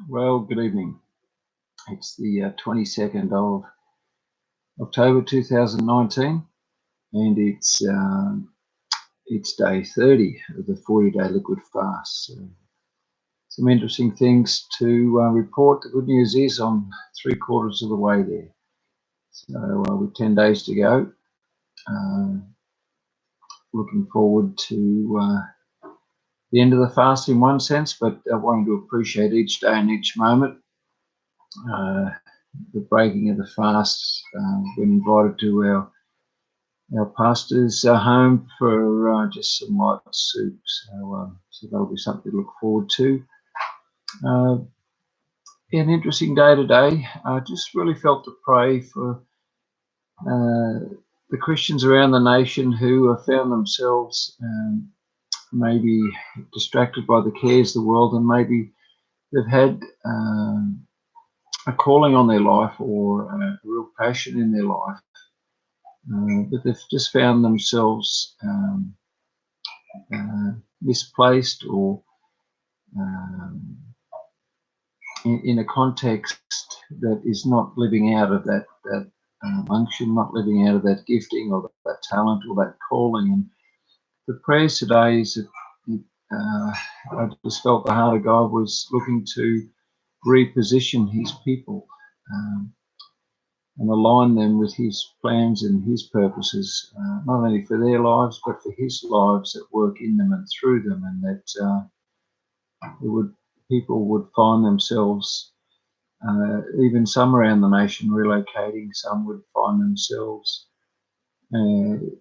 Well, good evening. It's the 22nd of October 2019, and it's day 30 of the 40-day liquid fast. So some interesting things to report. The good news is I'm 3/4 of the way there. So with 10 days to go, looking forward to the end of the fast in one sense, but wanting to appreciate each day and each moment. The breaking of the fast, been invited to our pastor's home for just some light soup. So that'll be something to look forward to. An interesting day today. I just really felt to pray for the Christians around the nation who have found themselves maybe distracted by the cares of the world, and maybe they've had a calling on their life or a real passion in their life, but they've just found themselves misplaced or in a context that is not living out of that unction, not living out of that gifting or that talent or that calling. And the prayers today is that I just felt the heart of God was looking to reposition his people and align them with his plans and his purposes, not only for their lives, but for his lives that work in them and through them, and that people would find themselves, even some around the nation, relocating. Some would find themselves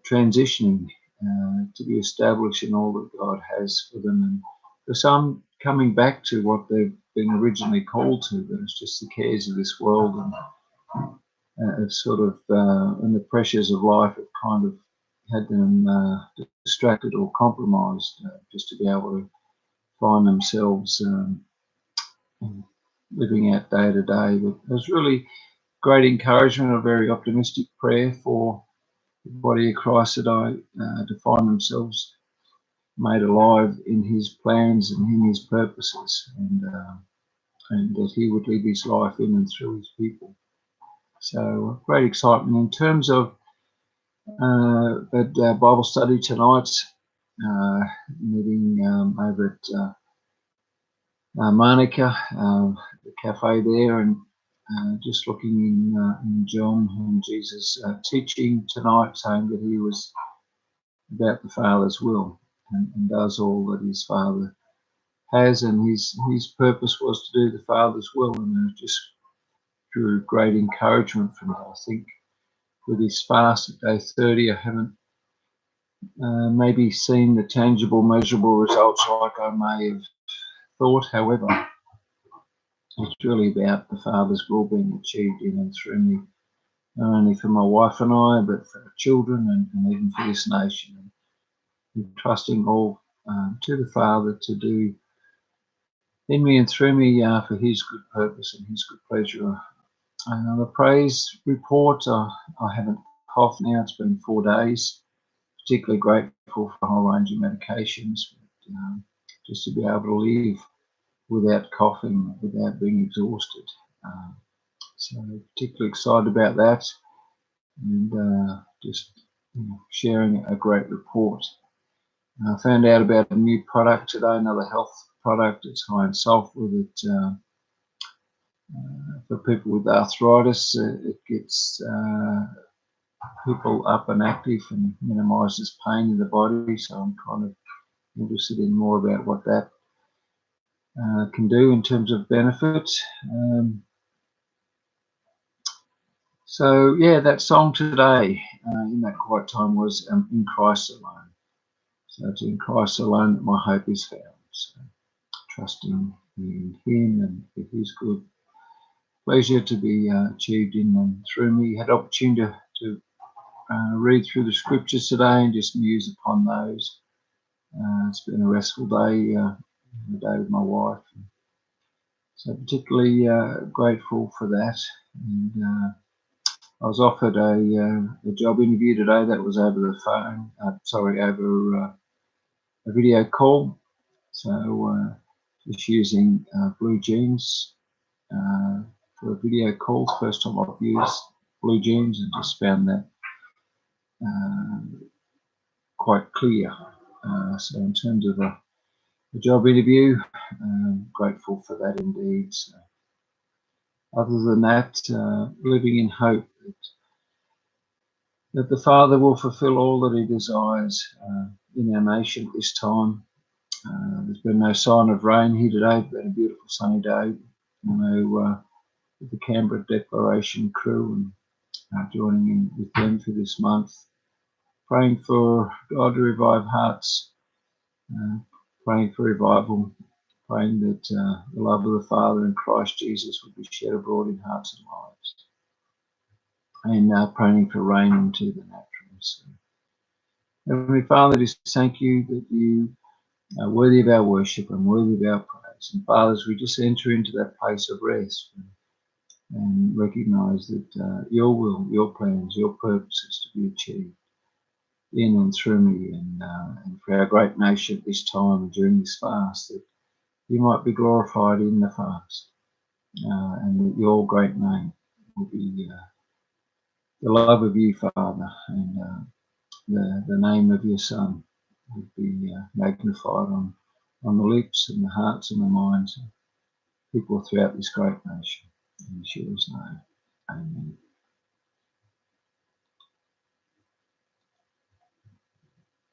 transitioning to be established in all that God has for them, and for some coming back to what they've been originally called to, but it's just the cares of this world and and the pressures of life have kind of had them distracted or compromised, just to be able to find themselves living out day to day. But there's really great encouragement, a very optimistic prayer for the body of Christ today to find themselves made alive in his plans and in his purposes, and that he would live his life in and through his people. So great excitement in terms of that Bible study tonight, meeting over at Monica, the cafe there, and just looking in John and Jesus' teaching tonight, saying that he was about the Father's will and does all that his Father has, and his purpose was to do the Father's will, and it just drew great encouragement from it. I think with his fast at day 30, I haven't maybe seen the tangible, measurable results like I may have thought. However, it's really about the Father's will being achieved in and through me, not only for my wife and I, but for our children and even for this nation. And trusting all to the Father to do in me and through me for his good purpose and his good pleasure. The praise report, I haven't coughed now. It's been 4 days. Particularly grateful for a whole range of medications, but, just to be able to live without coughing, without being exhausted. So particularly excited about that, and just sharing a great report. I found out about a new product today, another health product. It's high in sulfur that for people with arthritis, it gets people up and active and minimises pain in the body. So I'm kind of interested in more about what that can do in terms of benefit. So yeah, that song today in that quiet time was In Christ Alone. So it's in Christ alone that my hope is found. So trusting in him and for his good pleasure to be achieved in and through me. Had opportunity to read through the scriptures today and just muse upon those. It's been a restful day, the day with my wife. So particularly grateful for that. And I was offered a job interview today that was over the phone, over a video call. So just using blue jeans for a video call. First time I've used blue jeans and just found that quite clear. So in terms of a job interview, grateful for that indeed. So other than that, living in hope that the Father will fulfill all that he desires in our nation at this time. There's been no sign of rain here today. It's been a beautiful sunny day. I know with the Canberra Declaration crew and joining in with them for this month, praying for God to revive hearts, praying for revival, praying that the love of the Father in Christ Jesus would be shed abroad in hearts and lives, and praying for rain into the natural. So, Heavenly Father, just thank you that you are worthy of our worship and worthy of our praise. And fathers, we just enter into that place of rest and recognise that your will, your plans, your purposes to be achieved in and through me and for our great nation at this time during this fast, that you might be glorified in the fast, and that your great name will be the love of you, Father, and the name of your Son would be magnified on the lips and the hearts and the minds of people throughout this great nation. In Yeshua's name, amen.